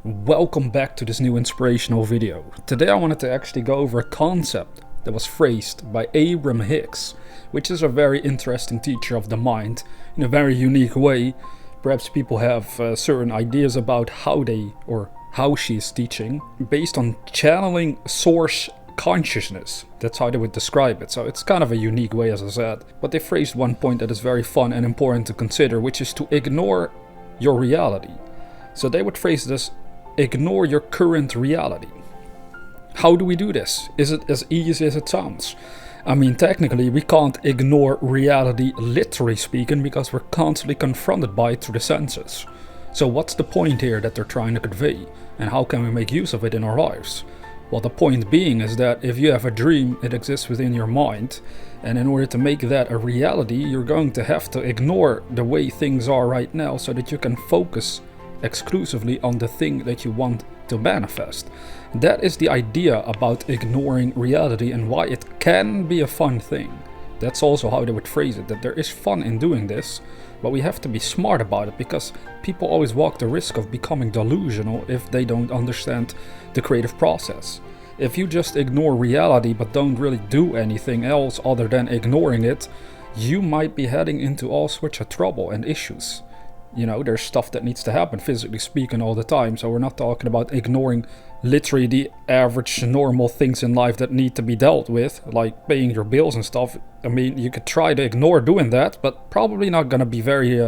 Welcome back to this new inspirational video. Today I wanted to actually go over a concept that was phrased by Abraham Hicks, which is a very interesting teacher of the mind in a very unique way. Perhaps people have certain ideas about how she is teaching based on channeling source consciousness. That's how they would describe it. So it's kind of a unique way, as I said. But they phrased one point that is very fun and important to consider, which is to ignore your reality. So they would phrase this: ignore your current reality. How do we do this? Is it as easy as it sounds? I mean, technically we can't ignore reality literally speaking, because we're constantly confronted by it through the senses. So what's the point here that they're trying to convey, and how can we make use of it in our lives? Well, the point being is that if you have a dream, it exists within your mind, and in order to make that a reality, you're going to have to ignore the way things are right now so that you can focus exclusively on the thing that you want to manifest. That is the idea about ignoring reality and why it can be a fun thing. That's also how they would phrase it, that there is fun in doing this, but we have to be smart about it, because people always walk the risk of becoming delusional if they don't understand the creative process. If you just ignore reality but don't really do anything else other than ignoring it, you might be heading into all sorts of trouble and issues. You know, there's stuff that needs to happen, physically speaking, all the time. So we're not talking about ignoring literally the average normal things in life that need to be dealt with, like paying your bills and stuff. I mean, you could try to ignore doing that, but probably not going to be very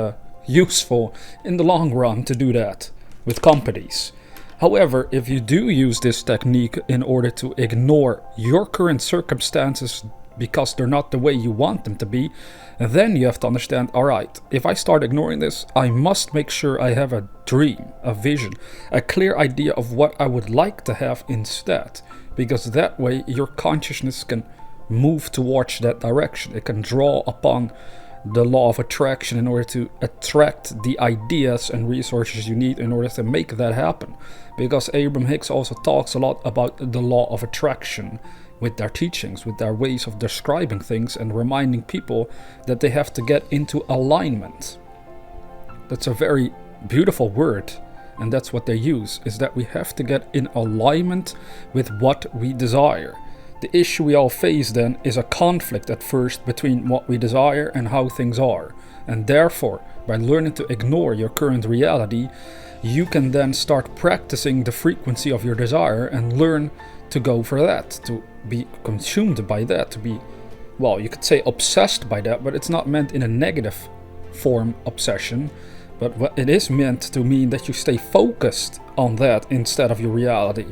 useful in the long run to do that with companies. However, if you do use this technique in order to ignore your current circumstances because they're not the way you want them to be, then you have to understand, alright, if I start ignoring this, I must make sure I have a dream, a vision, a clear idea of what I would like to have instead, because that way your consciousness can move towards that direction. It can draw upon the law of attraction in order to attract the ideas and resources you need in order to make that happen. Because Abraham Hicks also talks a lot about the law of attraction with their teachings, with their ways of describing things and reminding people that they have to get into alignment. That's a very beautiful word, and that's what they use, is that we have to get in alignment with what we desire. The issue we all face then is a conflict at first between what we desire and how things are. And therefore, by learning to ignore your current reality, you can then start practicing the frequency of your desire and learn to go for that, to be consumed by that, to be, well, you could say obsessed by that, but it's not meant in a negative form, obsession, but it is meant to mean that you stay focused on that instead of your reality.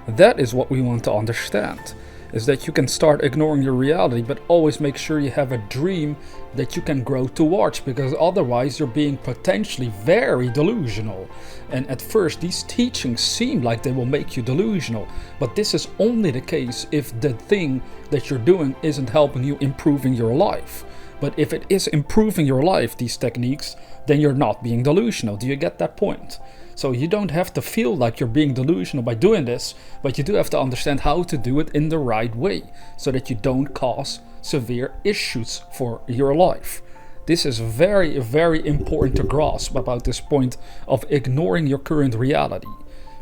That is what we want to understand, is that you can start ignoring your reality, but always make sure you have a dream that you can grow towards, because otherwise you're being potentially very delusional. And at first these teachings seem like they will make you delusional, but this is only the case if the thing that you're doing isn't helping you improving your life. But if it is improving your life, these techniques, then you're not being delusional. Do you get that point? So you don't have to feel like you're being delusional by doing this, but you do have to understand how to do it in the right way, so that you don't cause severe issues for your life. This is very, very important to grasp about this point of ignoring your current reality,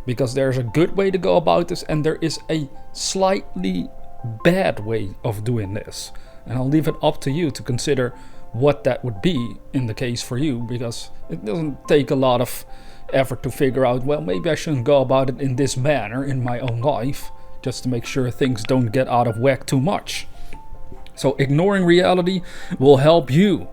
because there's a good way to go about this and there is a slightly bad way of doing this. And I'll leave it up to you to consider what that would be in the case for you, because it doesn't take a lot of effort to figure out, well, maybe I shouldn't go about it in this manner in my own life, just to make sure things don't get out of whack too much. So ignoring reality will help you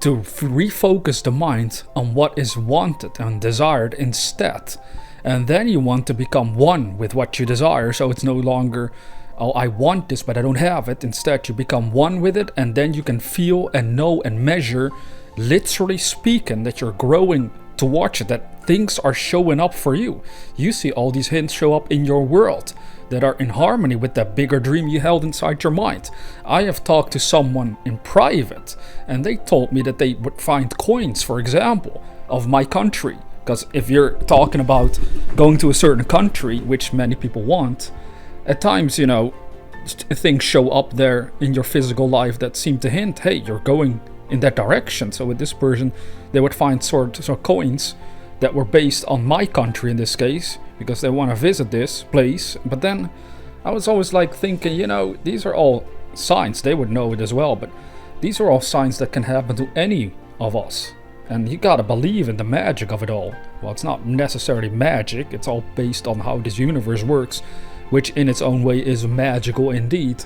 to refocus the mind on what is wanted and desired instead. And then you want to become one with what you desire, so it's no longer, oh, I want this but I don't have it. Instead you become one with it, and then you can feel and know and measure, literally speaking, that you're growing towards it, that things are showing up for you. You see all these hints show up in your world that are in harmony with that bigger dream you held inside your mind. I have talked to someone in private, and they told me that they would find coins, for example, of my country. Because if you're talking about going to a certain country, which many people want, at times, you know, things show up there in your physical life that seem to hint, hey, you're going in that direction. So with this person, they would find sort of coins that were based on my country in this case, because they want to visit this place. But then I was always like thinking, you know, these are all signs. They would know it as well, but these are all signs that can happen to any of us. And you gotta believe in the magic of it all. Well, it's not necessarily magic, it's all based on how this universe works, which in its own way is magical indeed.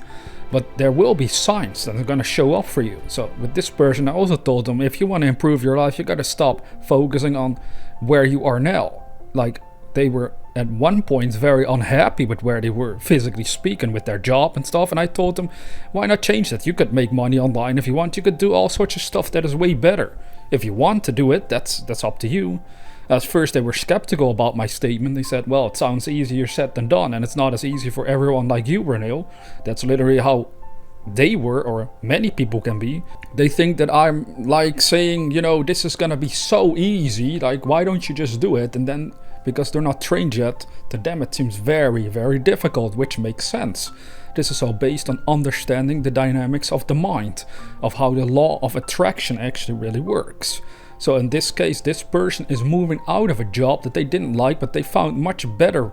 But there will be signs that are gonna show up for you. So with this person, I also told them, if you want to improve your life, you gotta stop focusing on where you are now. Like, they were at one point very unhappy with where they were, physically speaking, with their job and stuff. And I told them, why not change that? You could make money online if you want. You could do all sorts of stuff that is way better. If you want to do it, that's up to you. At first they were skeptical about my statement. They said, well, it sounds easier said than done, and it's not as easy for everyone like you, Ranil. That's literally how they were, or many people can be. They think that I'm like saying, you know, this is gonna be so easy, like why don't you just do it? And then because they're not trained yet, to them it seems very, very difficult, which makes sense. This is all based on understanding the dynamics of the mind, of how the law of attraction actually really works. So in this case, this person is moving out of a job that they didn't like, but they found much better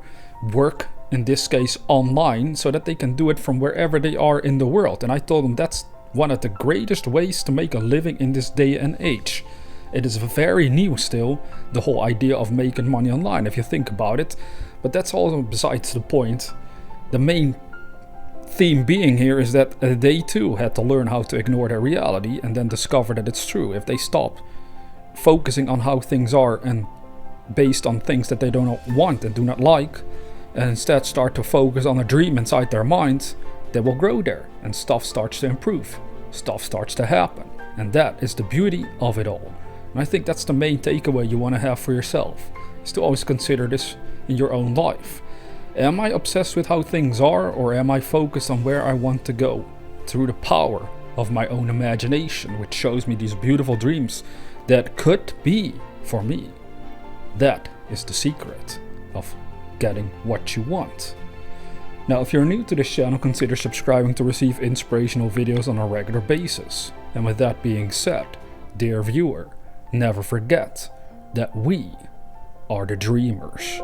work, in this case online, so that they can do it from wherever they are in the world. And I told them that's one of the greatest ways to make a living in this day and age. It is very new still, the whole idea of making money online, if you think about it. But that's also besides the point. The main theme being here is that they too had to learn how to ignore their reality and then discover that it's true. If they stop focusing on how things are and based on things that they do not want and do not like, and instead start to focus on a dream inside their minds, they will grow there and stuff starts to improve. Stuff starts to happen. And that is the beauty of it all. And I think that's the main takeaway you want to have for yourself, is to always consider this in your own life. Am I obsessed with how things are, or am I focused on where I want to go through the power of my own imagination, which shows me these beautiful dreams that could be for me? That is the secret of getting what you want. Now, if you're new to this channel, consider subscribing to receive inspirational videos on a regular basis. And with that being said, dear viewer, never forget that we are the dreamers.